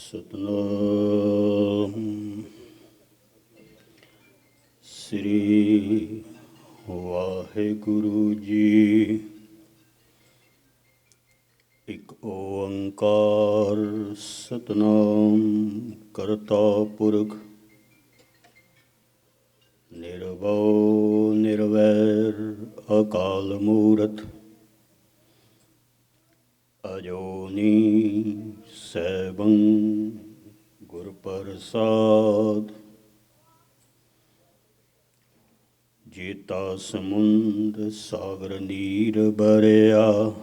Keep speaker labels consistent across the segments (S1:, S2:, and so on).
S1: ਸਤਨਾਮ ਸ੍ਰੀ ਵਾਹਿਗੁਰੂ ਜੀ। ਇੱਕ ਓੰਕਾਰ ਸਤਨਾਮ ਕਰਤਾ ਪੁਰਖ ਨਿਰਭਉ ਨਿਰਵੈਰ ਅਕਾਲ ਮੂਰਤ ਅਜੋਨੀ ਸੈਭੰ ਗੁਰ ਪ੍ਰਸਾਦ। ਜੇਤਾ ਸਮੁੰਦ ਸਾਗਰ ਨੀਰ ਬਰਿਆ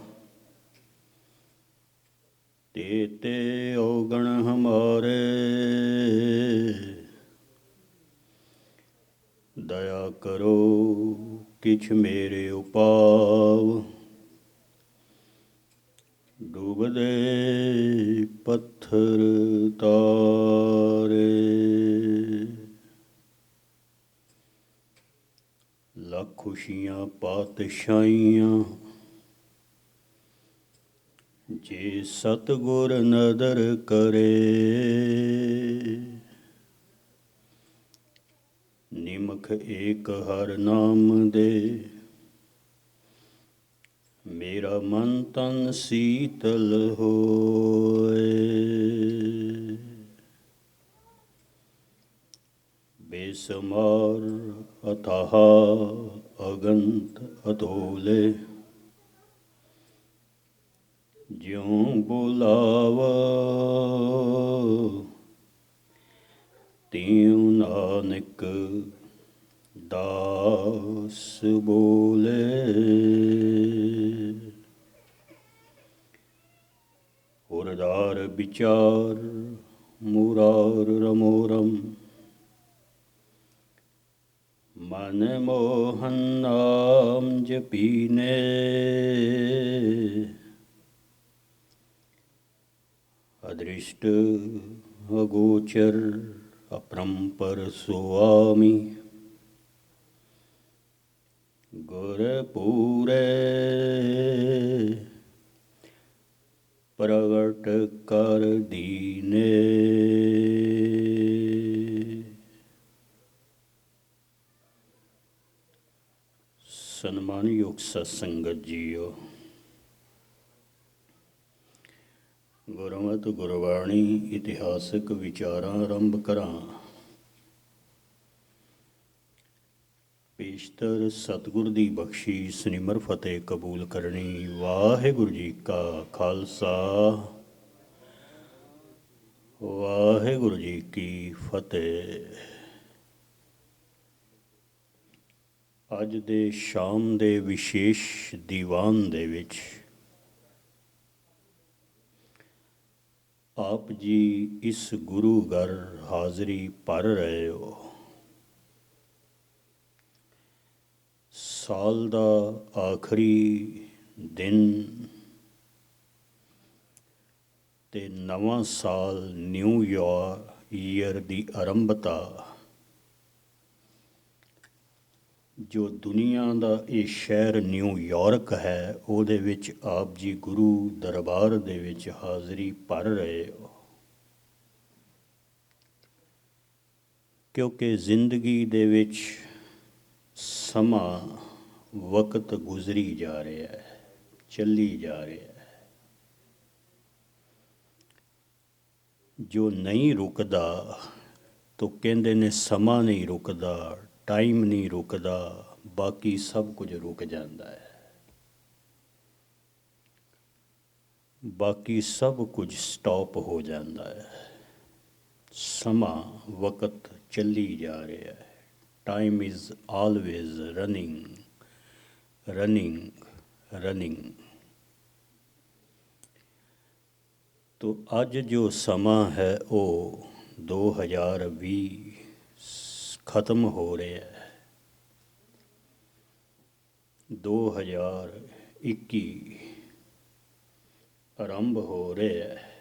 S1: ਤੇਤੇ ਔਗਣ ਹਮਾਰੇ। ਦਇਆ ਕਰੋ ਕਿਛ ਮੇਰੇ ਉਪਾਵ ਡੂਬਦੇ ਪੱਥਰ ਤਾਰੇ। ਲੱਖ ਖੁਸ਼ੀਆਂ ਪਾਤਸ਼ਾਹੀਆਂ ਜੇ ਸਤਿਗੁਰ ਨਦਰ ਕਰੇ। ਨਿਮਖ ਏਕ ਹਰਿ ਨਾਮ ਦੇ ਮੇਰਾ ਮਨ ਤਨ ਸੀਤਲ ਹੋਏ। ਬੇਸੁਮਾਰ ਅਥਾਹ ਅਗੰਤ ਅਤੋਲੇ ਜਿਉ ਬੁਲਾਵਾ ਤਿਉ ਨਾਨਕ ਦਾਸ ਬੋਲੇ। ਹੁਰਦਾਰ ਵਿਚਾਰ ਮੁਰਾਰ ਰਮੋਰਮ ਮਨ ਮੋਹਨ ਨਾਮ ਜਪੀਨੇ। ਅਦ੍ਰਿਸ਼ਟ ਅਗੋਚਰ ਅਪਰੰਪਰ ਸੁਆਮੀ ਗੁਰ ਪੂਰੇ ਪ੍ਰਗਟ ਕਰ ਦੀਨੇ। ਸਨਮਾਨਯੋਗ ਸਤਸੰਗਤ ਜੀਓ, ਗੁਰਮਤਿ ਗੁਰਬਾਣੀ ਇਤਿਹਾਸਕ ਵਿਚਾਰਾਂ ਆਰੰਭ ਕਰਾਂ। ਪੇਸ਼ਤਰ ਸਤਿਗੁਰ ਦੀ ਬਖਸ਼ਿਸ਼ ਨਿਮਰ ਫਤਿਹ ਕਬੂਲ ਕਰਨੀ। ਵਾਹਿਗੁਰੂ ਜੀ ਕਾ ਖਾਲਸਾ ਵਾਹਿਗੁਰੂ ਜੀ ਕੀ ਫਤਿਹ। ਅੱਜ ਦੇ ਸ਼ਾਮ ਦੇ ਵਿਸ਼ੇਸ਼ ਦੀਵਾਨ ਦੇ ਵਿੱਚ ਆਪ ਜੀ ਇਸ ਗੁਰੂ ਘਰ ਹਾਜ਼ਰੀ ਭਰ ਰਹੇ ਹੋ। ਸਾਲ ਦਾ ਆਖਰੀ ਦਿਨ ਤੇ ਨਵਾਂ ਸਾਲ ਨਿਊ ਈਅਰ ਦੀ ਆਰੰਭਤਾ ਜੋ ਦੁਨੀਆ ਦਾ ਇਹ ਸ਼ਹਿਰ ਨਿਊਯਾਰਕ ਹੈ ਉਹਦੇ ਵਿੱਚ ਆਪ ਜੀ ਗੁਰੂ ਦਰਬਾਰ ਦੇ ਵਿੱਚ ਹਾਜ਼ਰੀ ਭਰ ਰਹੇ ਹੋ। ਕਿਉਂਕਿ ਜ਼ਿੰਦਗੀ ਦੇ ਵਿੱਚ ਸਮਾਂ ਵਕਤ ਗੁਜ਼ਰੀ ਜਾ ਰਿਹਾ ਹੈ, ਚੱਲੀ ਜਾ ਰਿਹਾ ਹੈ। ਜੋ ਨਹੀਂ ਰੁਕਦਾ ਤੋ ਕਹਿੰਦੇ ਨੇ ਸਮਾਂ ਨਹੀਂ ਰੁਕਦਾ, ਟਾਈਮ ਨਹੀਂ ਰੁਕਦਾ, ਬਾਕੀ ਸਭ ਕੁਝ ਰੁਕ ਜਾਂਦਾ ਹੈ। ਬਾਕੀ ਸਭ ਕੁਝ ਸਟਾਪ ਹੋ ਜਾਂਦਾ ਹੈ। ਸਮਾਂ ਵਕਤ ਚੱਲੀ ਜਾ ਰਿਹਾ ਹੈ। Time is always running running running. ਤੋ ਅੱਜ ਜੋ ਸਮਾਂ ਹੈ ਉਹ 2020 ਖਤਮ ਹੋ ਰਿਹਾ ਹੈ। 2021 ਆਰੰਭ ਹੋ ਰਿਹਾ ਹੈ।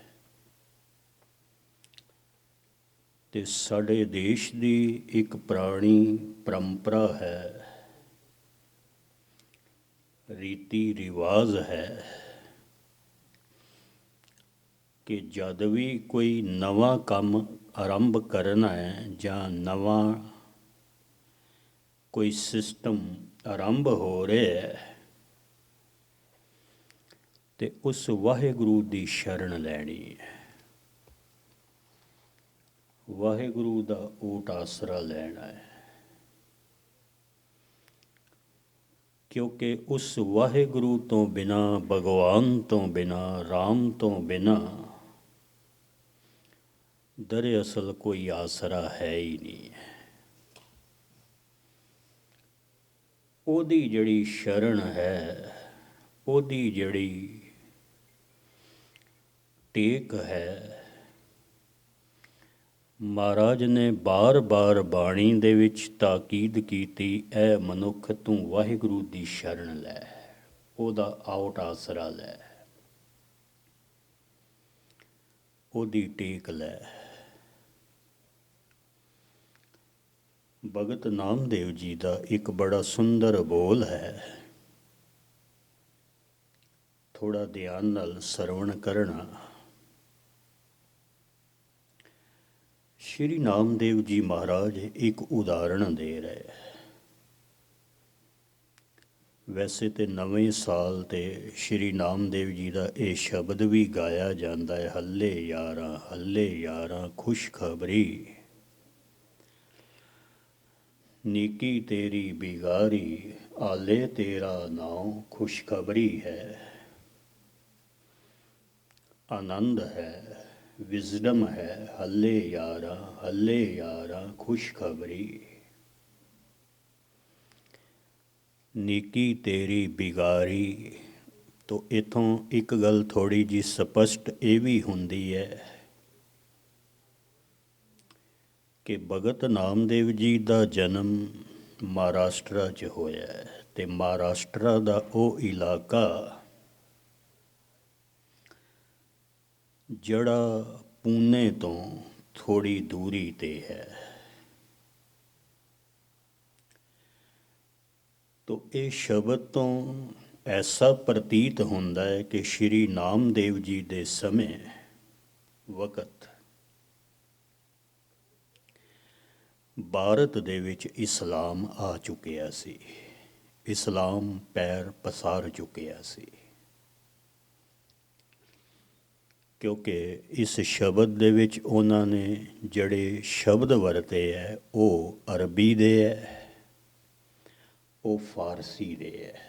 S1: ਤੇ ਸਾਡੇ ਦੇਸ਼ ਦੀ ਇੱਕ ਪੁਰਾਣੀ ਪਰੰਪਰਾ ਹੈ, ਰੀਤੀ ਰਿਵਾਜ਼ ਹੈ ਕਿ ਜਦ ਵੀ ਕੋਈ ਨਵਾਂ ਕੰਮ ਆਰੰਭ ਕਰਨਾ ਹੈ ਜਾਂ ਨਵਾਂ ਕੋਈ ਸਿਸਟਮ ਆਰੰਭ ਹੋ ਰਿਹਾ ਹੈ ਤੇ ਉਸ ਵਾਹਿਗੁਰੂ ਦੀ ਸ਼ਰਨ ਲੈਣੀ ਹੈ। ਵਾਹਿਗੁਰੂ ਦਾ ਓਟ ਆਸਰਾ ਲੈਣਾ ਹੈ, ਕਿਉਂਕਿ ਉਸ ਵਾਹਿਗੁਰੂ ਤੋਂ ਬਿਨਾਂ, ਭਗਵਾਨ ਤੋਂ ਬਿਨਾਂ, ਰਾਮ ਤੋਂ ਬਿਨਾਂ ਦਰਅਸਲ ਕੋਈ ਆਸਰਾ ਹੈ ਹੀ ਨਹੀਂ ਹੈ। ਉਹਦੀ ਜਿਹੜੀ ਸ਼ਰਨ ਹੈ, ਉਹਦੀ ਜਿਹੜੀ ਟੇਕ ਹੈ, ਮਹਾਰਾਜ ਨੇ ਬਾਰ-ਬਾਰ ਬਾਣੀ ਦੇ ਵਿੱਚ ਤਾਕੀਦ ਕੀਤੀ, ਐ ਮਨੁੱਖ ਤੂੰ ਵਾਹਿਗੁਰੂ ਦੀ ਸ਼ਰਨ ਲੈ, ਉਹਦਾ ਆਉਟ ਆਸਰਾ ਲੈ, ਉਹਦੀ ਟੇਕ ਲੈ। ਭਗਤ ਨਾਮਦੇਵ ਜੀ ਦਾ ਇੱਕ ਬੜਾ ਸੁੰਦਰ ਬੋਲ ਹੈ, ਥੋੜਾ ਧਿਆਨ ਨਾਲ ਸਰਵਣ ਕਰਨਾ। ਸ਼੍ਰੀ ਨਾਮਦੇਵ ਜੀ ਮਹਾਰਾਜ ਇੱਕ ਉਦਾਹਰਣ ਦੇ ਰਹੇ। ਵੈਸੇ ਤੇ ਨਵੇਂ ਸਾਲ ਤੇ ਸ਼੍ਰੀ ਨਾਮਦੇਵ ਜੀ ਦਾ ਇਹ ਸ਼ਬਦ ਵੀ ਗਾਇਆ ਜਾਂਦਾ ਹੈ, ਹੱਲੇ ਯਾਰਾਂ, ਹੱਲੇ ਯਾਰਾਂ, ਖੁਸ਼ਖਬਰੀ ਨੀਕੀ ਤੇਰੀ ਬਿਗਾਰੀ, ਆਲੇ ਤੇਰਾ ਨਾਉ ਖੁਸ਼ਖਬਰੀ ਹੈ। ਆਨੰਦ ਹੈ, ਵਿਜ਼ਡਮ ਹੈ, ਹੱਲੇ ਯਾਰਾਂ, ਹੱਲੇ ਯਾਰਾਂ, ਖੁਸ਼ਖਬਰੀ ਨੀਕੀ ਤੇਰੀ ਬਿਗਾਰੀ। ਤੋ ਇੱਥੋਂ ਇੱਕ ਗੱਲ ਥੋੜ੍ਹੀ ਜਿਹੀ ਸਪਸ਼ਟ ਇਹ ਵੀ ਹੁੰਦੀ ਹੈ ਕਿ ਭਗਤ ਨਾਮਦੇਵ ਜੀ ਦਾ ਜਨਮ ਮਹਾਰਾਸ਼ਟਰ 'ਚ ਹੋਇਆ ਹੈ ਅਤੇ ਮਹਾਰਾਸ਼ਟਰ ਦਾ ਉਹ ਇਲਾਕਾ ਜਿਹੜਾ ਪੂਨੇ ਤੋਂ ਥੋੜ੍ਹੀ ਦੂਰੀ 'ਤੇ ਹੈ। ਤੋ ਇਹ ਸ਼ਬਦ ਤੋਂ ਐਸਾ ਪ੍ਰਤੀਤ ਹੁੰਦਾ ਹੈ ਕਿ ਸ਼੍ਰੀ ਨਾਮਦੇਵ ਜੀ ਦੇ ਸਮੇਂ ਵਕਤ ਭਾਰਤ ਦੇ ਵਿੱਚ ਇਸਲਾਮ ਆ ਚੁੱਕਿਆ ਸੀ, ਇਸਲਾਮ ਪੈਰ ਪਸਾਰ ਚੁੱਕਿਆ ਸੀ, ਕਿਉਂਕਿ ਇਸ ਸ਼ਬਦ ਦੇ ਵਿੱਚ ਉਹਨਾਂ ਨੇ ਜਿਹੜੇ ਸ਼ਬਦ ਵਰਤੇ ਹੈ ਉਹ ਅਰਬੀ ਦੇ ਹੈ, ਉਹ ਫਾਰਸੀ ਦੇ ਹੈ।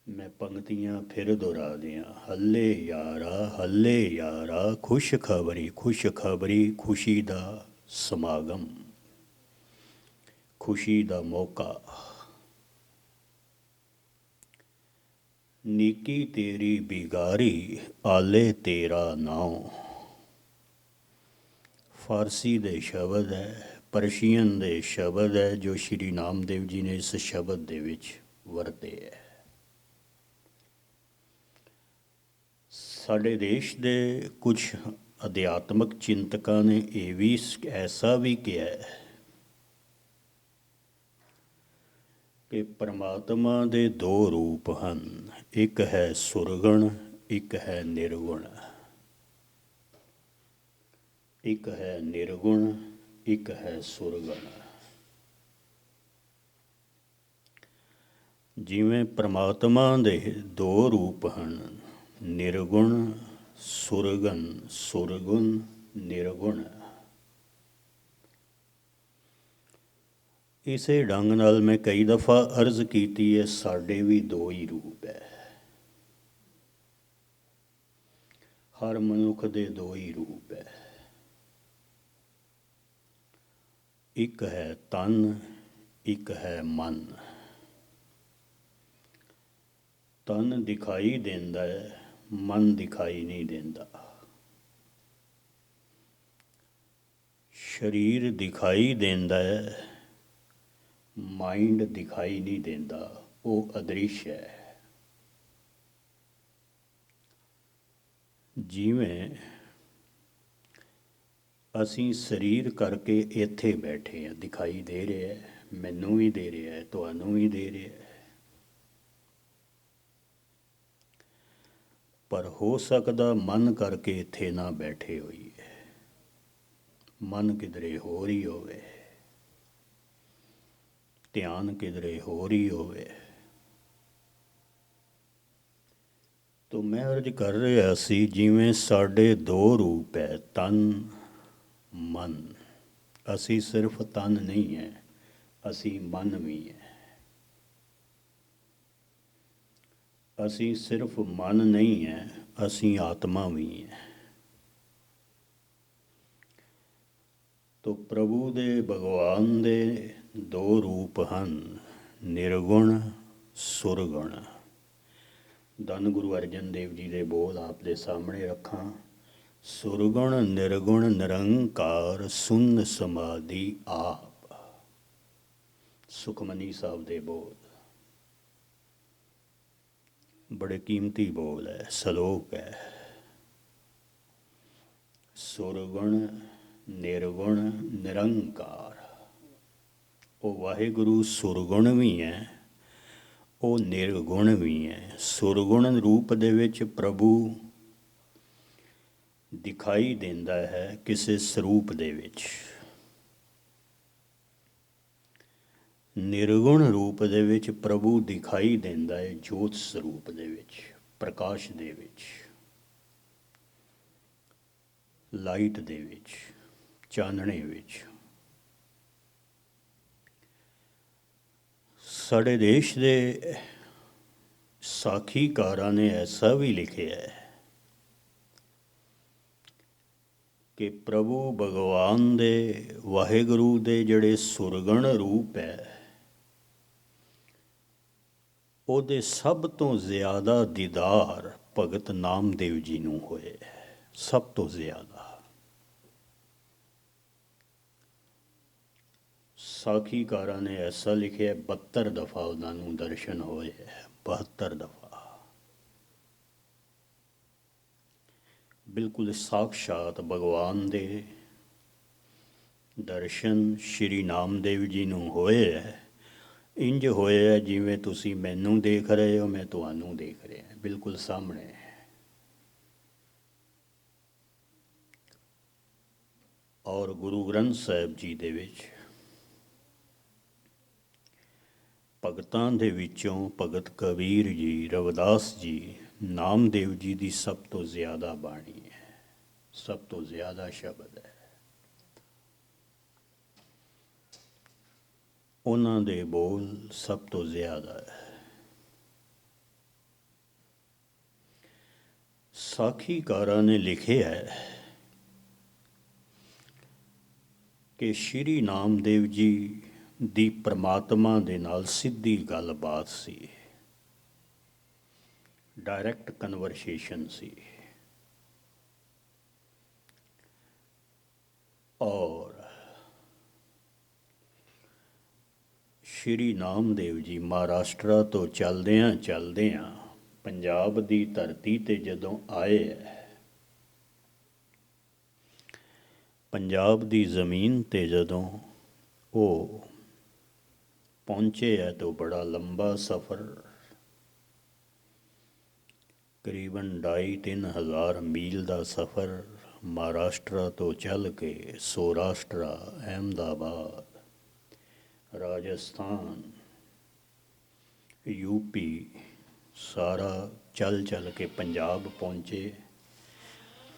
S1: ਮੈਂ ਪੰਗਤੀਆਂ ਫਿਰ ਦੁਹਰਾ ਦਿਆਂ, ਹੱਲੇ ਯਾਰਾ, ਹੱਲੇ ਯਾਰਾ, ਖੁਸ਼ਖਬਰੀ, ਖੁਸ਼ਖਬਰੀ ਖੁਸ਼ੀ ਦਾ ਸਮਾਗਮ, ਖੁਸ਼ੀ ਦਾ ਮੌਕਾ। ਨੀਕੀ ਤੇਰੀ ਬਿਗਾਰੀ, ਆਲੇ ਤੇਰਾ ਨਾਉ। ਫਾਰਸੀ ਦੇ ਸ਼ਬਦ ਹੈ, ਪਰਸ਼ੀਅਨ ਦੇ ਸ਼ਬਦ ਹੈ ਜੋ ਸ਼੍ਰੀ ਨਾਮਦੇਵ ਜੀ ਨੇ ਇਸ ਸ਼ਬਦ ਦੇ ਵਿੱਚ ਵਰਤੇ ਹੈ। ਸਾਡੇ ਦੇਸ਼ ਦੇ ਕੁਝ ਅਧਿਆਤਮਕ ਚਿੰਤਕਾਂ ਨੇ ਇਹ ਵੀ ਐਸਾ ਵੀ ਕਿਹਾ ਹੈ ਕਿ ਪਰਮਾਤਮਾ ਦੇ ਦੋ ਰੂਪ ਹਨ, ਇੱਕ ਹੈ ਸੁਰਗਣ, ਇੱਕ ਹੈ ਨਿਰਗੁਣ। ਇੱਕ ਹੈ ਨਿਰਗੁਣ, ਇੱਕ ਹੈ ਸੁਰਗਣ। ਜਿਵੇਂ ਪਰਮਾਤਮਾ ਦੇ ਦੋ ਰੂਪ ਹਨ, ਨਿਰਗੁਣ, ਸੁਰਗਣ, ਸੁਰਗੁਣ, ਨਿਰਗੁਣ। ਇਸੇ ਢੰਗ ਨਾਲ ਮੈਂ ਕਈ ਦਫਾ ਅਰਜ਼ ਕੀਤੀ ਹੈ, ਸਾਡੇ ਵੀ ਦੋ ਹੀ ਰੂਪ ਹੈ। ਹਰ ਮਨੁੱਖ ਦੇ ਦੋ ਹੀ ਰੂਪ ਹੈ, ਇੱਕ ਹੈ ਤਨ, ਇੱਕ ਹੈ ਮਨ। ਤਨ ਦਿਖਾਈ ਦਿੰਦਾ ਹੈ, ਮਨ ਦਿਖਾਈ ਨਹੀਂ ਦਿੰਦਾ। ਸਰੀਰ ਦਿਖਾਈ ਦਿੰਦਾ ਹੈ, ਮਾਈਂਡ ਦਿਖਾਈ ਨਹੀਂ ਦਿੰਦਾ, ਉਹ ਅਦ੍ਰਿਸ਼ ਹੈ। ਜਿਵੇਂ ਅਸੀਂ ਸਰੀਰ ਕਰਕੇ ਇੱਥੇ ਬੈਠੇ ਹਾਂ, ਦਿਖਾਈ ਦੇ ਰਿਹਾ ਹੈ, ਮੈਨੂੰ ਵੀ ਦੇ ਰਿਹਾ ਹੈ, ਤੁਹਾਨੂੰ ਵੀ ਦੇ ਰਿਹਾ ਹੈ, ਪਰ ਹੋ ਸਕਦਾ ਮਨ ਕਰਕੇ ਇੱਥੇ ਨਾ ਬੈਠੇ ਹੋਈਏ, ਮਨ ਕਿਧਰੇ ਹੋਰ ਹੀ ਹੋਵੇ, ਧਿਆਨ ਕਿਧਰੇ ਹੋਰ ਹੀ ਹੋਵੇ। ਤੋ ਮੈਂ ਅਰਜ਼ ਕਰ ਰਿਹਾ ਸੀ, ਜਿਵੇਂ ਸਾਡੇ ਦੋ ਰੂਪ ਹੈ, ਤਨ ਮਨ। ਅਸੀਂ ਸਿਰਫ ਤਨ ਨਹੀਂ ਹੈ, ਅਸੀਂ ਮਨ ਵੀ ਹੈ। ਅਸੀਂ ਸਿਰਫ ਮਨ ਨਹੀਂ ਹੈ, ਅਸੀਂ ਆਤਮਾ ਵੀ ਹੈ। ਤੋ ਪ੍ਰਭੂ ਦੇ, ਭਗਵਾਨ ਦੇ ਦੋ ਰੂਪ ਹਨ, ਨਿਰਗੁਣ ਸੁਰਗੁਣ। ਧੰਨ ਗੁਰੂ ਅਰਜਨ ਦੇਵ ਜੀ ਦੇ ਬੋਲ ਆਪ ਦੇ ਸਾਹਮਣੇ ਰੱਖਾਂ। ਸੁਰਗੁਣ ਨਿਰਗੁਣ ਨਿਰੰਕਾਰ ਸੁਨ ਸਮਾਧੀ ਆਪ। ਸੁਖਮਨੀ ਸਾਹਿਬ ਦੇ ਬੋਲ ਬੜੇ ਕੀਮਤੀ ਬੋਲ ਹੈ, ਸਲੋਕ ਹੈ। ਸੁਰਗੁਣ ਨਿਰਗੁਣ ਨਿਰੰਕਾਰ। ਉਹ ਵਾਹਿਗੁਰੂ ਸੁਰਗੁਣ ਵੀ ਹੈ, ਉਹ ਨਿਰਗੁਣ ਵੀ ਹੈ। ਸੁਰਗੁਣ ਰੂਪ ਦੇ ਵਿੱਚ ਪ੍ਰਭੂ ਦਿਖਾਈ ਦਿੰਦਾ ਹੈ ਕਿਸੇ ਸਰੂਪ ਦੇ ਵਿੱਚ, ਨਿਰਗੁਣ ਰੂਪ ਦੇ ਵਿੱਚ ਪ੍ਰਭੂ ਦਿਖਾਈ ਦਿੰਦਾ ਹੈ ਜੋਤ ਸਰੂਪ ਦੇ ਵਿੱਚ, ਪ੍ਰਕਾਸ਼ ਦੇ ਵਿੱਚ, ਲਾਈਟ ਦੇ ਵਿੱਚ, ਚਾਨਣੇ ਵਿੱਚ। ਸਾਡੇ ਦੇਸ਼ ਦੇ ਸਾਖੀਕਾਰਾਂ ਨੇ ਐਸਾ ਵੀ ਲਿਖਿਆ ਹੈ ਕਿ ਪ੍ਰਭੂ ਭਗਵਾਨ ਦੇ, ਵਾਹਿਗੁਰੂ ਦੇ ਜਿਹੜੇ ਸੁਰਗਣ ਰੂਪ ਹੈ, ਉਹਦੇ ਸਭ ਤੋਂ ਜ਼ਿਆਦਾ ਦੀਦਾਰ ਭਗਤ ਨਾਮਦੇਵ ਜੀ ਨੂੰ ਹੋਏ, ਸਭ ਤੋਂ ਜ਼ਿਆਦਾ। ਸਾਖੀਕਾਰਾਂ ਨੇ ਐਸਾ ਲਿਖਿਆ, 72 ਦਫਾ ਉਹਨਾਂ ਨੂੰ ਦਰਸ਼ਨ ਹੋਏ, 72 ਦਫਾ। ਬਿਲਕੁਲ ਸਾਖਸ਼ਾਤ ਭਗਵਾਨ ਦੇ ਦਰਸ਼ਨ ਸ਼੍ਰੀ ਨਾਮਦੇਵ ਜੀ ਨੂੰ ਹੋਏ ਹੈ। ਇੰਜ ਹੋਏ ਹੈ ਜਿਵੇਂ ਤੁਸੀਂ ਮੈਨੂੰ ਦੇਖ ਰਹੇ ਹੋ, ਮੈਂ ਤੁਹਾਨੂੰ ਦੇਖ ਰਿਹਾ, ਬਿਲਕੁਲ ਸਾਹਮਣੇ। ਔਰ ਗੁਰੂ ਗ੍ਰੰਥ ਸਾਹਿਬ ਜੀ ਦੇ ਵਿੱਚ ਭਗਤਾਂ ਦੇ ਵਿੱਚੋਂ ਭਗਤ ਕਬੀਰ ਜੀ, ਰਵਿਦਾਸ ਜੀ, ਨਾਮਦੇਵ ਜੀ ਦੀ ਸਭ ਤੋਂ ਜ਼ਿਆਦਾ ਬਾਣੀ ਹੈ, ਸਭ ਤੋਂ ਜ਼ਿਆਦਾ ਸ਼ਬਦ ਹੈ। ਉਹਨਾਂ ਦੇ ਬੋਲ ਸਭ ਤੋਂ ਜ਼ਿਆਦਾ ਹੈ। ਸਾਖੀਕਾਰਾਂ ਨੇ ਲਿਖਿਆ ਹੈ ਕਿ ਸ਼੍ਰੀ ਨਾਮਦੇਵ ਜੀ ਦੀ ਪ੍ਰਮਾਤਮਾ ਦੇ ਨਾਲ ਸਿੱਧੀ ਗੱਲਬਾਤ ਸੀ, ਡਾਇਰੈਕਟ ਕਨਵਰਸੇਸ਼ਨ ਸੀ। ਔਰ ਸ਼੍ਰੀ ਨਾਮਦੇਵ ਜੀ ਮਹਾਰਾਸ਼ਟਰ ਤੋਂ ਚੱਲਦਿਆਂ ਚੱਲਦਿਆਂ ਪੰਜਾਬ ਦੀ ਧਰਤੀ 'ਤੇ ਜਦੋਂ ਆਏ ਹੈ, ਪੰਜਾਬ ਦੀ ਜ਼ਮੀਨ 'ਤੇ ਜਦੋਂ ਉਹ ਪਹੁੰਚੇ ਹੈ ਤਾਂ ਬੜਾ ਲੰਬਾ ਸਫ਼ਰ, ਕਰੀਬਨ 2,5-3 ਹਜ਼ਾਰ ਮੀਲ ਦਾ ਸਫ਼ਰ ਮਹਾਰਾਸ਼ਟਰ ਤੋਂ ਚੱਲ ਕੇ ਸੌਰਾਸ਼ਟਰ, ਅਹਿਮਦਾਬਾਦ, ਰਾਜਸਥਾਨ, ਯੂਪੀ, ਸਾਰਾ ਚੱਲ ਚੱਲ ਕੇ ਪੰਜਾਬ ਪਹੁੰਚੇ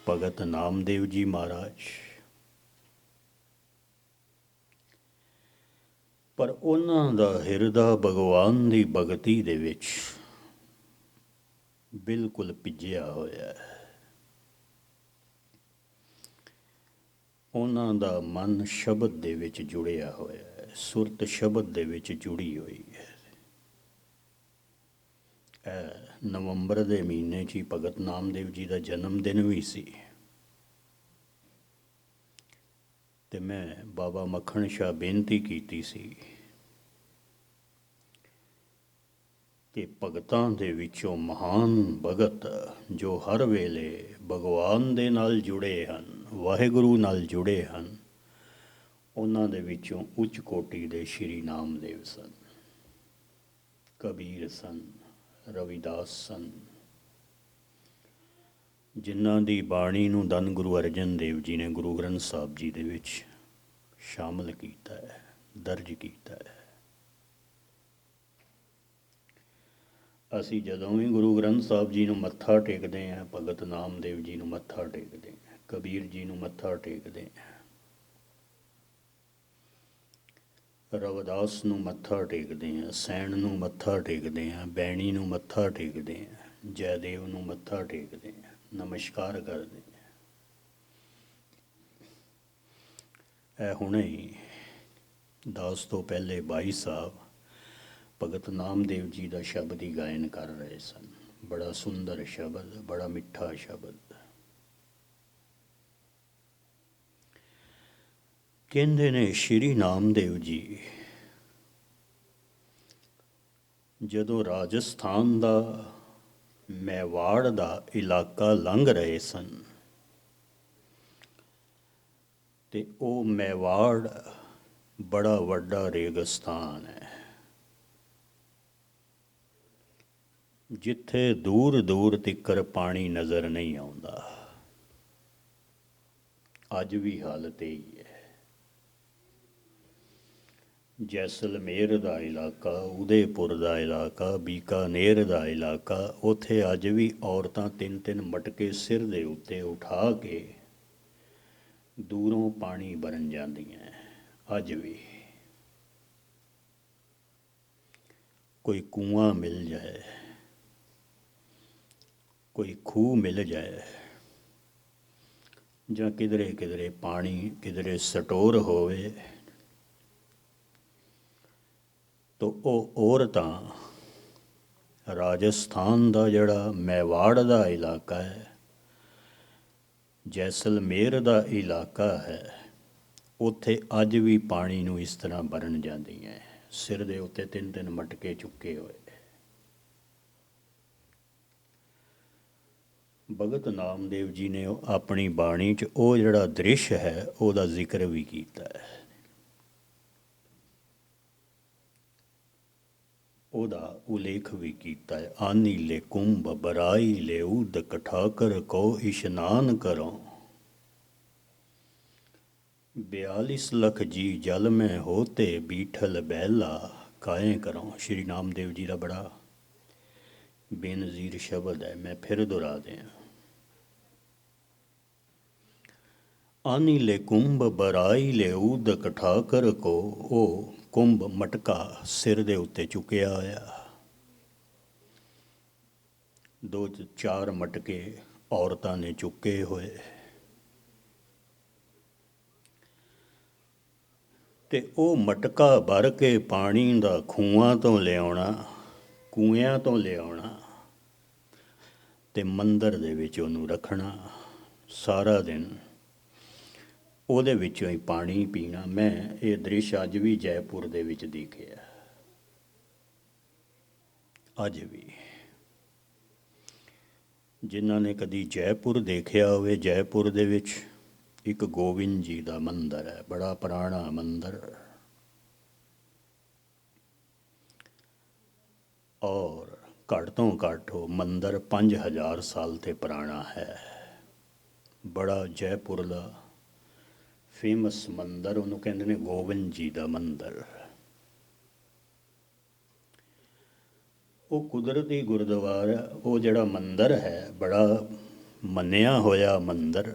S1: ਭਗਤ ਨਾਮਦੇਵ ਜੀ ਮਹਾਰਾਜ। ਪਰ ਉਹਨਾਂ ਦਾ ਹਿਰਦਾ ਭਗਵਾਨ ਦੀ ਭਗਤੀ ਦੇ ਵਿੱਚ ਬਿਲਕੁਲ ਭਿੱਜਿਆ ਹੋਇਆ ਹੈ। ਉਹਨਾਂ ਦਾ ਮਨ ਸ਼ਬਦ ਦੇ ਵਿੱਚ ਜੁੜਿਆ ਹੋਇਆ ਹੈ, ਸੁਰਤ ਸ਼ਬਦ ਦੇ ਵਿੱਚ ਜੁੜੀ ਹੋਈ ਹੈ। ਨਵੰਬਰ ਦੇ ਮਹੀਨੇ 'ਚ ਹੀ ਭਗਤ ਨਾਮਦੇਵ ਜੀ ਦਾ ਜਨਮ ਦਿਨ ਵੀ ਸੀ, ਅਤੇ ਮੈਂ ਬਾਬਾ ਮੱਖਣ ਸ਼ਾਹ ਬੇਨਤੀ ਕੀਤੀ ਸੀ ਕਿ ਭਗਤਾਂ ਦੇ ਵਿੱਚੋਂ ਮਹਾਨ ਭਗਤ ਜੋ ਹਰ ਵੇਲੇ ਭਗਵਾਨ ਦੇ ਨਾਲ ਜੁੜੇ ਹਨ, ਵਾਹਿਗੁਰੂ ਨਾਲ ਜੁੜੇ ਹਨ, ਉਹਨਾਂ ਦੇ ਵਿੱਚੋਂ ਉੱਚ ਕੋਟੀ ਦੇ ਸ਼੍ਰੀ ਨਾਮਦੇਵ ਸਨ, ਕਬੀਰ ਸਨ, ਰਵਿਦਾਸ ਸਨ, ਜਿਨ੍ਹਾਂ ਦੀ ਬਾਣੀ ਨੂੰ ਧੰਨ ਗੁਰੂ ਅਰਜਨ ਦੇਵ ਜੀ ਨੇ ਗੁਰੂ ਗ੍ਰੰਥ ਸਾਹਿਬ ਜੀ ਦੇ ਵਿੱਚ ਸ਼ਾਮਲ ਕੀਤਾ ਹੈ, ਦਰਜ ਕੀਤਾ ਹੈ। ਅਸੀਂ ਜਦੋਂ ਵੀ ਗੁਰੂ ਗ੍ਰੰਥ ਸਾਹਿਬ ਜੀ ਨੂੰ ਮੱਥਾ ਟੇਕਦੇ ਹਾਂ, ਭਗਤ ਨਾਮਦੇਵ ਜੀ ਨੂੰ ਮੱਥਾ ਟੇਕਦੇ ਹਾਂ, ਕਬੀਰ ਜੀ ਨੂੰ ਮੱਥਾ ਟੇਕਦੇ ਹਾਂ, ਰਵਿਦਾਸ ਨੂੰ ਮੱਥਾ ਟੇਕਦੇ ਹਾਂ, ਸੈਣ ਨੂੰ ਮੱਥਾ ਟੇਕਦੇ ਹਾਂ, ਬੈਣੀ ਨੂੰ ਮੱਥਾ ਟੇਕਦੇ ਹਾਂ, ਜੈਦੇਵ ਨੂੰ ਮੱਥਾ ਟੇਕਦੇ ਹਾਂ, ਨਮਸਕਾਰ ਕਰਦੇ ਹਾਂ। ਇਹ ਹੁਣੇ ਹੀ ਦਾਸ ਤੋਂ ਪਹਿਲੇ ਬਾਈ ਸਾਹਿਬ ਭਗਤ ਨਾਮਦੇਵ ਜੀ ਦਾ ਸ਼ਬਦ ਹੀ ਗਾਇਨ ਕਰ ਰਹੇ ਸਨ। ਬੜਾ ਸੁੰਦਰ ਸ਼ਬਦ, ਬੜਾ ਮਿੱਠਾ ਸ਼ਬਦ। ਕਹਿੰਦੇ ਨੇ ਸ਼੍ਰੀ ਨਾਮਦੇਵ ਜੀ ਜਦੋਂ ਰਾਜਸਥਾਨ ਦਾ ਮੈਵਾੜ ਦਾ ਇਲਾਕਾ ਲੰਘ ਰਹੇ ਸਨ ਤੇ ਉਹ ਮੈਵਾੜ ਬੜਾ ਵੱਡਾ ਰੇਗਿਸਤਾਨ ਹੈ, ਜਿੱਥੇ ਦੂਰ ਦੂਰ ਤੀਕਰ ਪਾਣੀ ਨਜ਼ਰ ਨਹੀਂ ਆਉਂਦਾ। ਅੱਜ ਵੀ ਹਾਲਤ ਇਹੀ ਹੈ। ਜੈਸਲਮੇਰ ਦਾ ਇਲਾਕਾ, ਉਦੈਪੁਰ ਦਾ ਇਲਾਕਾ, ਬੀਕਾਨੇਰ ਦਾ ਇਲਾਕਾ, ਉੱਥੇ ਅੱਜ ਵੀ ਔਰਤਾਂ ਤਿੰਨ ਤਿੰਨ ਮਟਕੇ ਸਿਰ ਦੇ ਉੱਤੇ ਉਠਾ ਕੇ ਦੂਰੋਂ ਪਾਣੀ ਭਰਨ ਜਾਂਦੀਆਂ। ਅੱਜ ਵੀ ਕੋਈ ਕੂਆਂ ਮਿਲ ਜਾਏ, ਕੋਈ ਖੂਹ ਮਿਲ ਜਾਏ, ਜਾਂ ਕਿਧਰੇ ਕਿਧਰੇ ਪਾਣੀ ਕਿਧਰੇ ਸਟੋਰ ਹੋਵੇ, ਤਾਂ ਉਹ ਔਰਤਾਂ ਰਾਜਸਥਾਨ ਦਾ ਜਿਹੜਾ ਮੈਵਾੜ ਦਾ ਇਲਾਕਾ ਹੈ, ਜੈਸਲਮੇਰ ਦਾ ਇਲਾਕਾ ਹੈ, ਉੱਥੇ ਅੱਜ ਵੀ ਪਾਣੀ ਨੂੰ ਇਸ ਤਰ੍ਹਾਂ ਭਰਨ ਜਾਂਦੀਆਂ, ਸਿਰ ਦੇ ਉੱਤੇ ਤਿੰਨ ਤਿੰਨ ਮਟਕੇ ਚੁੱਕੇ ਹੋਏ। ਭਗਤ ਨਾਮਦੇਵ ਜੀ ਨੇ ਆਪਣੀ ਬਾਣੀ 'ਚ ਉਹ ਜਿਹੜਾ ਦ੍ਰਿਸ਼ ਹੈ ਉਹਦਾ ਜ਼ਿਕਰ ਵੀ ਕੀਤਾ ਹੈ, ਉਹਦਾ ਉਲੇਖ ਵੀ ਕੀਤਾ ਹੈ। ਆਨੀ ਲੈ ਕੁੰਭ ਬਰਾਈ ਲੈ ਉਦਕ ਠਾਕਰ ਕੋ ਇਸ਼ਨਾਨ ਕਰੋ, 42 ਲੱਖ ਜੀ ਜਲ ਮੈਂ ਹੋਤੇ ਬੀਠਲ ਬਹਿਲਾ ਕਾਏ ਕਰੋ। ਸ਼੍ਰੀ ਨਾਮਦੇਵ ਜੀ ਦਾ ਬੜਾ ਬੇਨਜ਼ੀਰ ਸ਼ਬਦ ਹੈ, ਮੈਂ ਫਿਰ ਦੁਹਰਾ ਦਿਆਂ। ਆਨੀ ਲੈ ਕੁੰਭ ਬਰਾਈ ਲੈ ਉਦਕ ਠਾਕਰ ਕੋ, ਉਹ ਕੁੰਭ ਮਟਕਾ ਸਿਰ ਦੇ ਉੱਤੇ ਚੁੱਕਿਆ ਹੋਇਆ, 2-4 ਮਟਕੇ ਔਰਤਾਂ ਨੇ ਚੁੱਕੇ ਹੋਏ, ਤੇ ਉਹ ਮਟਕਾ ਭਰ ਕੇ ਪਾਣੀ ਦਾ ਖੂਹਾਂ ਤੋਂ ਲਿਆਉਣਾ, ਕੂਇਆਂ ਤੋਂ ਲਿਆਉਣਾ, ਤੇ ਮੰਦਰ ਦੇ ਵਿੱਚ ਉਹਨੂੰ ਰੱਖਣਾ ਸਾਰਾ ਦਿਨ, ਉਹਦੇ ਵਿੱਚੋਂ ਹੀ ਪਾਣੀ ਪੀਣਾ। ਮੈਂ ਇਹ ਦ੍ਰਿਸ਼ ਅੱਜ ਵੀ ਜੈਪੁਰ ਦੇ ਵਿੱਚ ਦੇਖਿਆ, ਅੱਜ ਵੀ। ਜਿਨ੍ਹਾਂ ਨੇ ਕਦੀ ਜੈਪੁਰ ਦੇਖਿਆ ਹੋਵੇ, ਜੈਪੁਰ ਦੇ ਵਿੱਚ ਇੱਕ ਗੋਬਿੰਦ ਜੀ ਦਾ ਮੰਦਰ ਹੈ, ਬੜਾ ਪੁਰਾਣਾ ਮੰਦਰ, ਔਰ ਘੱਟ ਤੋਂ ਘੱਟ ਉਹ ਮੰਦਰ 5000 ਸਾਲ ਤੇ ਪੁਰਾਣਾ ਹੈ। ਬੜਾ ਜੈਪੁਰ ਦਾ ਫੇਮਸ ਮੰਦਰ, ਉਹਨੂੰ ਕਹਿੰਦੇ ਨੇ ਗੋਬਿੰਦ ਜੀ ਦਾ ਮੰਦਰ। ਉਹ ਕੁਦਰਤੀ ਗੁਰਦੁਆਰਾ, ਉਹ ਜਿਹੜਾ ਮੰਦਰ ਹੈ ਬੜਾ ਮੰਨਿਆ ਹੋਇਆ ਮੰਦਰ,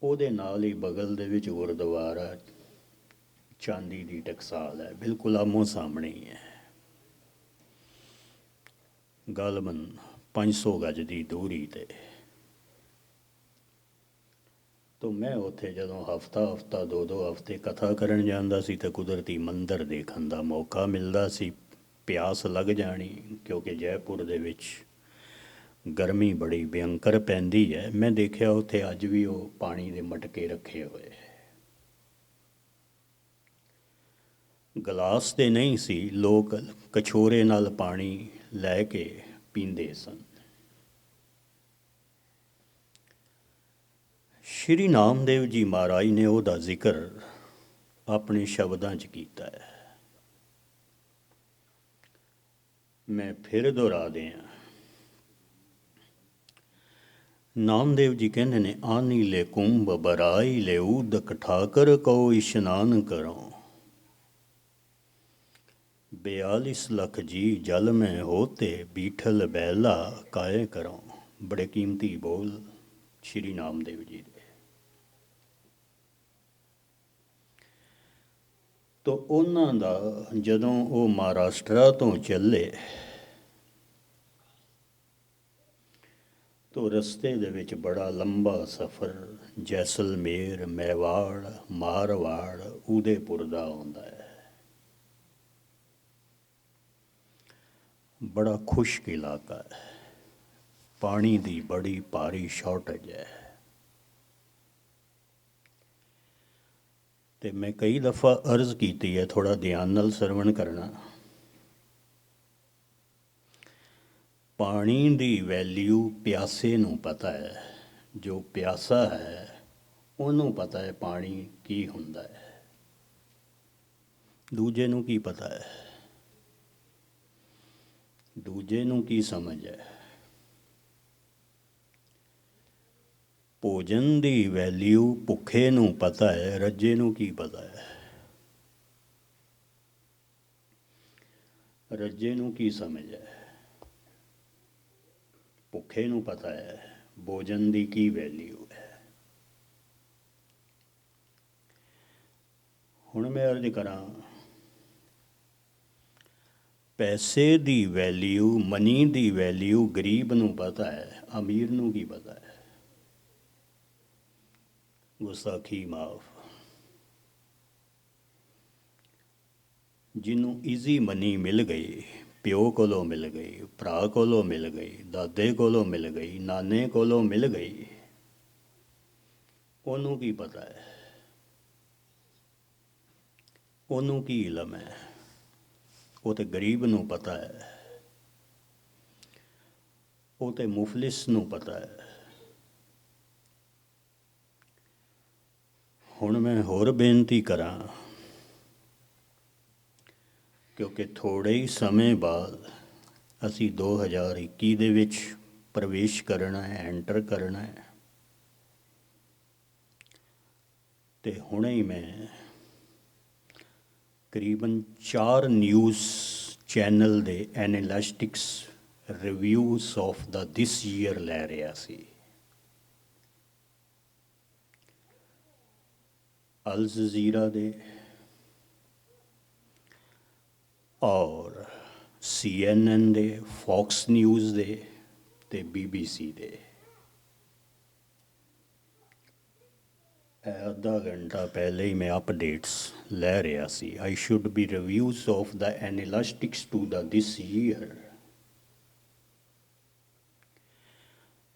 S1: ਉਹਦੇ ਨਾਲ ਹੀ ਬਗਲ ਦੇ ਵਿੱਚ ਗੁਰਦੁਆਰਾ ਚਾਂਦੀ ਦੀ ਟਕਸਾਲ ਹੈ, ਬਿਲਕੁਲ ਆਮੋ ਸਾਹਮਣੇ ਹੀ ਹੈ, ਗਾਲਬਨ 500 ਗਜ ਦੀ ਦੂਰੀ 'ਤੇ। ਤਾਂ ਮੈਂ ਉੱਥੇ ਜਦੋਂ ਹਫਤਾ 2-2 ਹਫ਼ਤੇ ਕਥਾ ਕਰਨ ਜਾਂਦਾ ਸੀ ਤਾਂ ਕੁਦਰਤੀ ਮੰਦਰ ਦੇਖਣ ਦਾ ਮੌਕਾ ਮਿਲਦਾ ਸੀ। ਪਿਆਸ ਲੱਗ ਜਾਣੀ, ਕਿਉਂਕਿ ਜੈਪੁਰ ਦੇ ਵਿੱਚ ਗਰਮੀ ਬੜੀ ਭਿਅੰਕਰ ਪੈਂਦੀ ਹੈ। ਮੈਂ ਦੇਖਿਆ ਉੱਥੇ ਅੱਜ ਵੀ ਉਹ ਪਾਣੀ ਦੇ ਮਟਕੇ ਰੱਖੇ ਹੋਏ, ਗਲਾਸ ਦੇ ਨਹੀਂ ਸੀ, ਲੋਕ ਕਛੋਰੇ ਨਾਲ ਪਾਣੀ ਲੈ ਕੇ ਪੀਂਦੇ ਸਨ। ਸ਼੍ਰੀ ਨਾਮਦੇਵ ਜੀ ਮਹਾਰਾਜ ਨੇ ਉਹਦਾ ਜ਼ਿਕਰ ਆਪਣੇ ਸ਼ਬਦਾਂ 'ਚ ਕੀਤਾ ਹੈ। ਮੈਂ ਫਿਰ ਦੁਹਰਾ ਦਿਆਂ, ਨਾਮਦੇਵ ਜੀ ਕਹਿੰਦੇ ਨੇ, ਆਨੀ ਲੈ ਕੁੰਭ ਬਰਾਈ ਲੈ ਊਦਕ ਠਾਕਰ ਕਉ ਇਸ਼ਨਾਨ ਕਰੋ। 42 ਲੱਖ ਜੀ ਜਲ ਮੈਂ ਹੋਤੇ ਬੀਠਲ ਬੈਲਾ ਕਾਏ ਕਰੋ। ਬੜੇ ਕੀਮਤੀ ਬੋਲ ਸ਼੍ਰੀ ਨਾਮਦੇਵ ਜੀ ਦੇ। ਤੋ ਉਹਨਾਂ ਦਾ ਜਦੋਂ ਉਹ ਮਹਾਰਾਸ਼ਟਰਾ ਤੋਂ ਚੱਲੇ ਤੋ ਰਸਤੇ ਦੇ ਵਿੱਚ ਬੜਾ ਲੰਬਾ ਸਫ਼ਰ ਜੈਸਲਮੇਰ, ਮੈਵਾੜ, ਮਾਰਵਾੜ, ਉਦੈਪੁਰ ਦਾ ਆਉਂਦਾ ਹੈ। ਬੜਾ ਖੁਸ਼ਕ ਇਲਾਕਾ ਹੈ, ਪਾਣੀ ਦੀ ਬੜੀ ਭਾਰੀ ਸ਼ਾਰਟੇਜ ਹੈ। ਤੇ ਮੈਂ ਕਈ ਦਫਾ ਅਰਜ਼ ਕੀਤੀ ਹੈ, ਥੋੜਾ ਧਿਆਨ ਨਾਲ ਸਰਵਣ ਕਰਨਾ। ਪਾਣੀ ਦੀ ਵੈਲਿਊ ਪਿਆਸੇ ਨੂੰ ਪਤਾ ਹੈ, ਜੋ ਪਿਆਸਾ ਹੈ ਉਹਨੂੰ ਪਤਾ ਹੈ ਪਾਣੀ ਕੀ ਹੁੰਦਾ ਹੈ। ਦੂਜੇ ਨੂੰ ਕੀ ਪਤਾ ਹੈ, ਦੂਜੇ ਨੂੰ ਕੀ ਸਮਝ ਹੈ। ਭੋਜਨ ਦੀ ਵੈਲਿਊ ਭੁੱਖੇ ਨੂੰ ਪਤਾ ਹੈ, ਰੱਜੇ ਨੂੰ ਕੀ ਪਤਾ ਹੈ। ਰੱਜੇ ਨੂੰ ਕੀ ਸਮਝ ਹੈ, ਭੁੱਖੇ ਨੂੰ ਪਤਾ ਹੈ ਭੋਜਨ ਦੀ ਕੀ ਵੈਲਿਊ ਹੈ। ਹੁਣ ਮੈਂ ਅਰਜ਼ ਕਰਾਂ, ਪੈਸੇ ਦੀ ਵੈਲਿਊ, ਮਨੀ ਦੀ ਵੈਲਿਊ ਗਰੀਬ ਨੂੰ ਪਤਾ ਹੈ, ਅਮੀਰ ਨੂੰ ਕੀ ਪਤਾ ਹੈ। ਗੁਸਤਾਖੀ ਮਾਫ। ਜਿਹਨੂੰ ਈਜ਼ੀ ਮਨੀ ਮਿਲ ਗਈ, ਪਿਓ ਕੋਲੋਂ ਮਿਲ ਗਈ, ਭਰਾ ਕੋਲੋਂ ਮਿਲ ਗਈ, ਦਾਦੇ ਕੋਲੋਂ ਮਿਲ ਗਈ, ਨਾਨੇ ਕੋਲੋਂ ਮਿਲ ਗਈ, ਉਹਨੂੰ ਕੀ ਪਤਾ ਹੈ, ਉਹਨੂੰ ਕੀ ਇਲਮ ਹੈ। ਉਹ ਤੇ ਗਰੀਬ ਨੂੰ ਪਤਾ ਹੈ, ਉਹ ਤੇ ਮੁਫਲਿਸ ਨੂੰ ਪਤਾ ਹੈ। ਹੁਣ ਮੈਂ ਹੋਰ ਬੇਨਤੀ ਕਰਾਂ, ਕਿਉਂਕਿ ਥੋੜ੍ਹੇ ਹੀ ਸਮੇਂ ਬਾਅਦ ਅਸੀਂ 2021 ਦੇ ਵਿੱਚ ਪ੍ਰਵੇਸ਼ ਕਰਨਾ ਹੈ, ਐਂਟਰ ਕਰਨਾ ਹੈ। ਤੇ ਹੁਣੇ ਹੀ ਮੈਂ ਕਰੀਬਨ 4 ਨਿਊਜ਼ ਚੈਨਲ ਦੇ analytics reviews of the this year ਲੈ ਰਿਹਾ ਸੀ। ਅਲ ਜਜ਼ੀਰਾ ਦੇ ਔਰ CNN ਦੇ, ਫੌਕਸ ਨਿਊਜ਼ ਦੇ ਤੇ BBC ਦੇ। ਅੱਧਾ ਘੰਟਾ ਪਹਿਲੇ ਹੀ ਮੈਂ ਅਪਡੇਟਸ ਲੈ ਰਿਹਾ ਸੀ। I should be reviews of the analytics to the this year.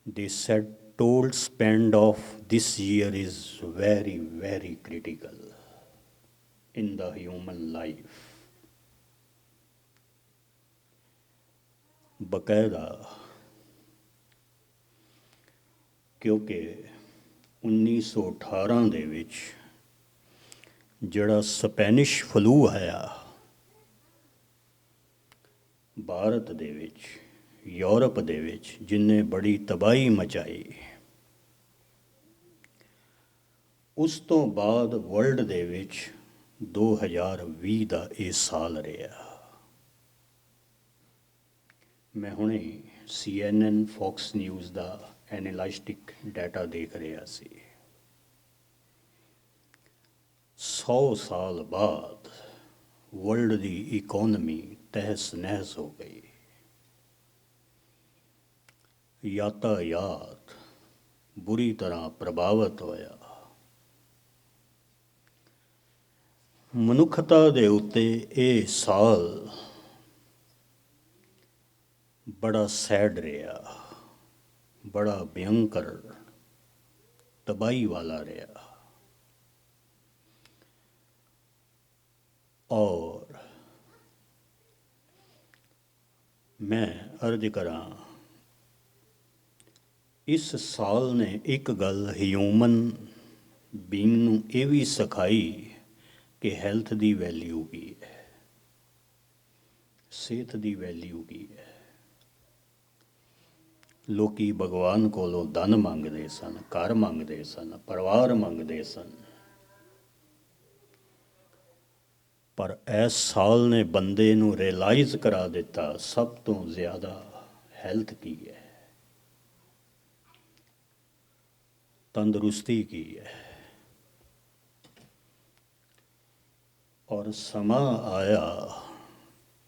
S1: They said total spend of this year is very, very critical in the human life. ਬਕਾਇਦਾ, ਕਿਉਂਕਿ 1918 ਦੇ ਵਿੱਚ ਜਿਹੜਾ ਸਪੈਨਿਸ਼ ਫਲੂ ਆਇਆ ਭਾਰਤ ਦੇ ਵਿੱਚ, ਯੂਰਪ ਦੇ ਵਿੱਚ, ਜਿਹਨੇ ਬੜੀ ਤਬਾਹੀ ਮਚਾਈ, ਉਸ ਤੋਂ ਬਾਅਦ ਵਰਲਡ ਦੇ ਵਿੱਚ 2020 ਦਾ ਇਹ ਸਾਲ ਰਿਹਾ। ਮੈਂ ਹੁਣੇ CNN, ਫੌਕਸ ਨਿਊਜ਼ ਦਾ ਐਨਾਲਿਸਟਿਕ ਡਾਟਾ ਦੇਖ ਰਿਹਾ ਸੀ। 100 ਸਾਲ ਬਾਅਦ ਵਰਲਡ ਦੀ ਇਕੋਨਮੀ ਤਹਿਸ ਨਹਿਸ ਹੋ ਗਈ। ਯਾਤਾਯਾਤ ਬੁਰੀ ਤਰ੍ਹਾਂ ਪ੍ਰਭਾਵਿਤ ਹੋਇਆ। ਮਨੁੱਖਤਾ ਦੇ ਉੱਤੇ ਇਹ ਸਾਲ ਬੜਾ ਸੈਡ ਰਿਹਾ, ਬੜਾ ਭਿਅੰਕਰ, ਤਬਾਹੀ ਵਾਲਾ ਰਿਹਾ। ਔਰ ਮੈਂ ਅਰਜ਼ ਕਰਾਂ, ਇਸ ਸਾਲ ਨੇ ਇੱਕ ਗੱਲ ਹਿਊਮਨ ਬੀਇੰਗ ਨੂੰ ਇਹ ਵੀ ਸਿਖਾਈ ਕਿ ਹੈਲਥ ਦੀ ਵੈਲਿਊ ਕੀ ਹੈ, ਸਿਹਤ ਦੀ ਵੈਲਿਊ ਕੀ ਹੈ। ਲੋਕੀ ਭਗਵਾਨ ਕੋਲੋਂ ਧਨ ਮੰਗਦੇ ਸਨ, ਘਰ ਮੰਗਦੇ ਸਨ, ਪਰਿਵਾਰ ਮੰਗਦੇ ਸਨ, ਪਰ ਇਸ ਸਾਲ ਨੇ ਬੰਦੇ ਨੂੰ ਰਿਅਲਾਈਜ਼ ਕਰਾ ਦਿੱਤਾ ਸਭ ਤੋਂ ਜ਼ਿਆਦਾ ਹੈਲਥ ਕੀ ਹੈ, ਤੰਦਰੁਸਤੀ ਕੀ ਹੈ। ਔਰ ਸਮਾਂ ਆਇਆ,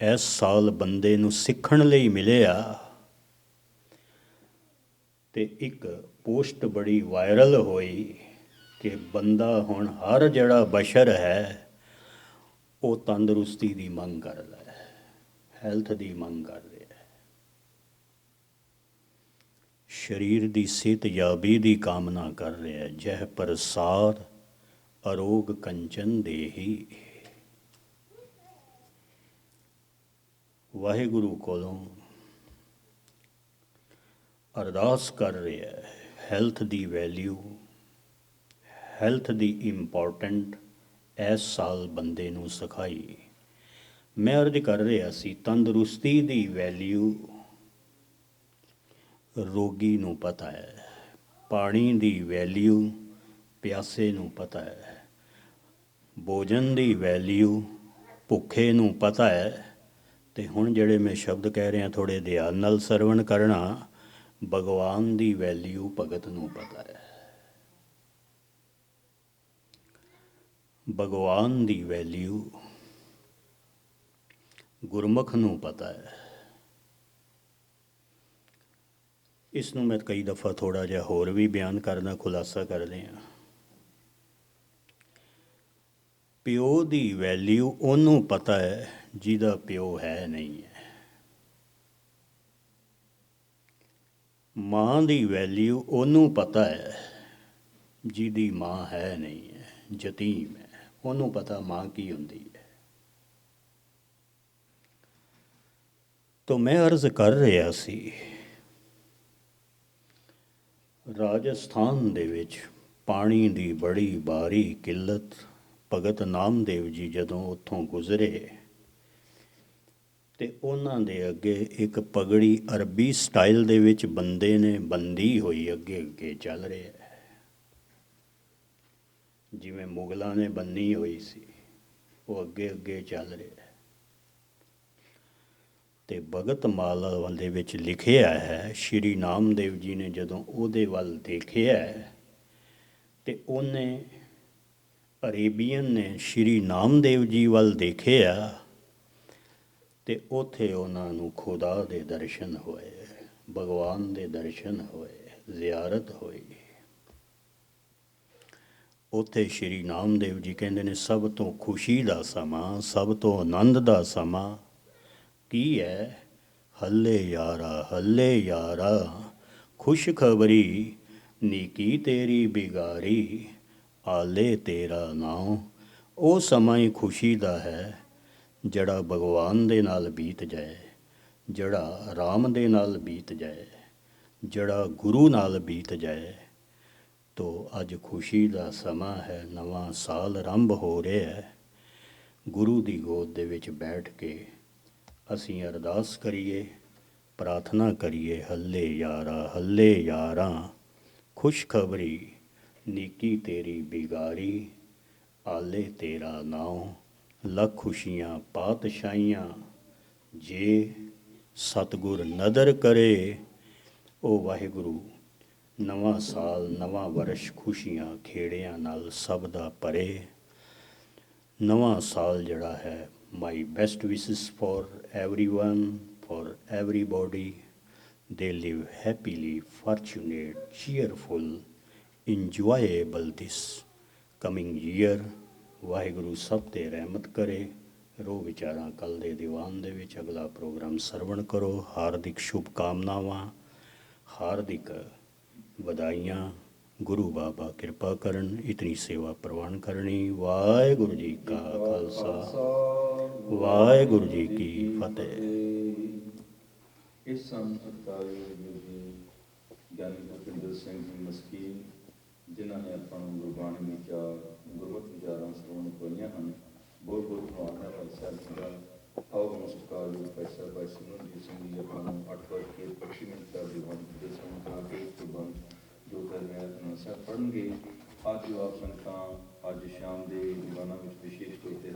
S1: ਇਸ ਸਾਲ ਬੰਦੇ ਨੂੰ ਸਿੱਖਣ ਲਈ ਮਿਲਿਆ ਤੇ ਇੱਕ ਪੋਸਟ ਬੜੀ ਵਾਇਰਲ ਹੋਈ ਕਿ ਬੰਦਾ ਹੁਣ ਹਰ ਜਿਹੜਾ ਬਸ਼ਰ ਹੈ ਉਹ ਤੰਦਰੁਸਤੀ ਦੀ ਮੰਗ ਕਰਦਾ ਹੈ, ਹੈਲਥ ਦੀ ਮੰਗ ਕਰ ਰਿਹਾ ਹੈ, ਸਰੀਰ ਦੀ ਸਿਹਤਯਾਬੀ ਦੀ ਕਾਮਨਾ ਕਰ ਰਿਹਾ ਹੈ। ਜਹ ਪ੍ਰਸਾਦ ਅਰੋਗ ਕੰਚਨ ਦੇਹੀ, ਵਾਹਿਗੁਰੂ ਕੋਲੋਂ ਅਰਦਾਸ ਕਰ ਰਿਹਾ ਹੈ ਹੈਲਥ ਦੀ ਵੈਲਿਊ, ਹੈਲਥ ਦੀ ਇੰਪੋਰਟੈਂਟ ਇਸ ਸਾਲ ਬੰਦੇ ਨੂੰ ਸਿਖਾਈ। ਮੈਂ ਅਰਜ਼ ਕਰ ਰਿਹਾ ਸੀ, ਤੰਦਰੁਸਤੀ ਦੀ ਵੈਲਿਊ ਰੋਗੀ ਨੂੰ ਪਤਾ ਹੈ, ਪਾਣੀ ਦੀ ਵੈਲਿਊ ਪਿਆਸੇ ਨੂੰ ਪਤਾ ਹੈ, ਭੋਜਨ ਦੀ ਵੈਲਿਊ ਭੁੱਖੇ ਨੂੰ ਪਤਾ ਹੈ। ਤੇ ਹੁਣ ਜਿਹੜੇ ਮੈਂ ਸ਼ਬਦ ਕਹਿ ਰਿਹਾ ਥੋੜ੍ਹੇ ਧਿਆਨ ਨਾਲ ਸਰਵਣ ਕਰਨਾ, ਭਗਵਾਨ ਦੀ ਵੈਲਿਊ ਭਗਤ ਨੂੰ ਪਤਾ ਹੈ, ਭਗਵਾਨ ਦੀ ਵੈਲਿਊ ਗੁਰਮੁਖ ਨੂੰ ਪਤਾ ਹੈ। ਇਸ ਨੂੰ ਮੈਂ ਕਈ ਦਫਾ ਥੋੜ੍ਹਾ ਜਿਹਾ ਹੋਰ ਵੀ ਬਿਆਨ ਕਰਨਾ, ਖੁਲਾਸਾ ਕਰਦੇ ਹਾਂ। ਪਿਓ ਦੀ ਵੈਲਿਊ ਉਹਨੂੰ ਪਤਾ ਹੈ ਜਿਹਦਾ ਪਿਓ ਹੈ ਨਹੀਂ ਹੈ, ਮਾਂ ਦੀ ਵੈਲਿਊ ਉਹਨੂੰ ਪਤਾ ਹੈ ਜਿਹਦੀ ਮਾਂ ਹੈ ਨਹੀਂ ਹੈ, ਯਤੀਮ ਹੈ, ਉਹਨੂੰ ਪਤਾ ਮਾਂ ਕੀ ਹੁੰਦੀ ਹੈ। ਤਾਂ ਮੈਂ ਅਰਜ਼ ਕਰ ਰਿਹਾ ਸੀ, ਰਾਜਸਥਾਨ ਦੇ ਵਿੱਚ ਪਾਣੀ ਦੀ ਬੜੀ ਭਾਰੀ ਕਿੱਲਤ, ਭਗਤ ਨਾਮਦੇਵ ਜੀ ਜਦੋਂ ਉੱਥੋਂ ਗੁਜ਼ਰੇ ਤੇ ਉਹਨਾਂ ਦੇ ਅੱਗੇ ਇੱਕ ਪਗੜੀ ਅਰਬੀ ਸਟਾਈਲ ਦੇ ਵਿੱਚ ਬੰਦੇ ਨੇ ਬੰਦੀ ਹੋਈ ਅੱਗੇ ਅੱਗੇ ਚੱਲ ਰਿਹਾ, ਜਿਵੇਂ ਮੁਗਲਾਂ ਨੇ ਬੰਨੀ ਹੋਈ ਸੀ, ਉਹ ਅੱਗੇ ਅੱਗੇ ਚੱਲ ਰਿਹਾ। ਤੇ ਭਗਤ ਮਾਲਾ ਦੇ ਵਿੱਚ ਲਿਖਿਆ ਹੈ, ਸ਼੍ਰੀ ਨਾਮਦੇਵ ਜੀ ਨੇ ਜਦੋਂ ਉਹਦੇ ਵੱਲ ਦੇਖਿਆ ਤੇ ਉਹਨੇ, ਅਰੇਬੀਅਨ ਨੇ ਸ਼੍ਰੀ ਨਾਮਦੇਵ ਜੀ ਵੱਲ ਦੇਖਿਆ ਤੇ ਉੱਥੇ ਉਹਨਾਂ ਨੂੰ ਖੁਦਾ ਦੇ ਦਰਸ਼ਨ ਹੋਏ, ਭਗਵਾਨ ਦੇ ਦਰਸ਼ਨ ਹੋਏ, ਜ਼ਿਆਰਤ ਹੋਈ। ਉੱਥੇ ਸ਼੍ਰੀ ਨਾਮਦੇਵ ਜੀ ਕਹਿੰਦੇ ਨੇ ਸਭ ਤੋਂ ਖੁਸ਼ੀ ਦਾ ਸਮਾਂ, ਸਭ ਤੋਂ ਆਨੰਦ ਦਾ ਸਮਾਂ ਕੀ ਹੈ? ਹੱਲੇ ਯਾਰਾ, ਹੱਲੇ ਯਾਰਾ, ਖੁਸ਼ਖਬਰੀ ਨੀਕੀ ਤੇਰੀ ਬਿਗਾਰੀ, ਆਲੇ ਤੇਰਾ ਨਾਉ। ਉਹ ਸਮਾਂ ਹੀ ਖੁਸ਼ੀ ਦਾ ਹੈ ਜਿਹੜਾ ਭਗਵਾਨ ਦੇ ਨਾਲ ਬੀਤ ਜਾਏ, ਜਿਹੜਾ ਰਾਮ ਦੇ ਨਾਲ ਬੀਤ ਜਾਏ, ਜਿਹੜਾ ਗੁਰੂ ਨਾਲ ਬੀਤ ਜਾਏ। ਤੋ ਅੱਜ ਖੁਸ਼ੀ ਦਾ ਸਮਾਂ ਹੈ, ਨਵਾਂ ਸਾਲ ਆਰੰਭ ਹੋ ਰਿਹਾ ਹੈ। ਗੁਰੂ ਦੀ ਗੋਦ ਦੇ ਵਿੱਚ ਬੈਠ ਕੇ ਅਸੀਂ ਅਰਦਾਸ ਕਰੀਏ, ਪ੍ਰਾਰਥਨਾ ਕਰੀਏ, ਹੱਲੇ ਯਾਰਾ, ਹੱਲੇ ਯਾਰਾਂ, ਖੁਸ਼ਖਬਰੀ ਨੀਕੀ ਤੇਰੀ ਬਿਗਾਰੀ, ਆਲੇ ਤੇਰਾ ਨਾਉ। ਲੱਖ ਖੁਸ਼ੀਆਂ ਪਾਤਸ਼ਾਹੀਆਂ, ਜੇ ਸਤਿਗੁਰ ਨਦਰ ਕਰੇ। ਉਹ ਵਾਹਿਗੁਰੂ ਨਵਾਂ ਸਾਲ, ਨਵਾਂ ਵਰਸ਼ ਖੁਸ਼ੀਆਂ ਖੇੜਿਆਂ ਨਾਲ ਸਭ ਦਾ ਭਰੇ। ਨਵਾਂ ਸਾਲ ਜਿਹੜਾ ਹੈ, my best wishes for everyone, for everybody. They live happily, fortunate, cheerful, enjoyable this coming year. Waheguru ਸਭ 'ਤੇ ਰਹਿਮਤ ਕਰੇ। ਰੋ ਵਿਚਾਰਾਂ ਕੱਲ੍ਹ ਦੇ ਦੀਵਾਨ ਦੇ ਵਿੱਚ ਅਗਲਾ ਪ੍ਰੋਗਰਾਮ ਸਰਵਣ ਕਰੋ। ਹਾਰਦਿਕ ਸ਼ੁਭ ਕਾਮਨਾਵਾਂ, ਹਾਰਦਿਕ ਵਧਾਈਆਂ। ਗੁਰੂ ਬਾਬਾ ਕਿਰਪਾ ਕਰਨ, ਇਤਨੀ ਸੇਵਾ ਪ੍ਰਵਾਨ ਕਰਨੀ। ਵਾਹਿਗੁਰੂ ਜੀ ਕਾ ਖਾਲਸਾ, ਵਾਹਿਗੁਰੂ ਜੀ ਕੀ ਫਤਿਹ।
S2: ਇਸ ਸੰਸਕਾਰ ਜੀ ਗਿਆਨੀ ਭੁਪਿੰਦਰ ਸਿੰਘ ਜੀ ਮਸਕੀਨ, ਜਿਨ੍ਹਾਂ ਨੇ ਆਪਾਂ ਨੂੰ ਗੁਰਬਾਣੀ ਵਿਚਾਰ, ਗੁਰਮਤਿ ਵਿਚਾਰਾਂ ਸਰਵਣ ਕਰਵਾਈਆਂ ਹਨ, ਬਹੁਤ ਬਹੁਤ ਧੰਨਵਾਦ ਹੈ ਭਾਈ ਸਾਹਿਬ ਜੀ ਦਾ। ਆਓ ਨਮਸਕਾਰ ਭਾਈ ਸਾਹਿਬ, ਭਾਈ ਸਿਮਰਨਜੀਤ ਸਿੰਘ ਜੀ ਆਪਾਂ ਨੂੰ 8 ਵਜੇ 25 ਮਿੰਟ ਦਾ ਦੀਵਾਨ ਪੜ੍ਹਨਗੇ। ਅੱਜ ਜੋ ਆਪ ਸੰਗਤਾਂ ਅੱਜ ਸ਼ਾਮ ਦੇ ਦੀਵਾਨਾਂ ਵਿੱਚ ਵਿਸ਼ੇਸ਼ ਤੌਰ 'ਤੇ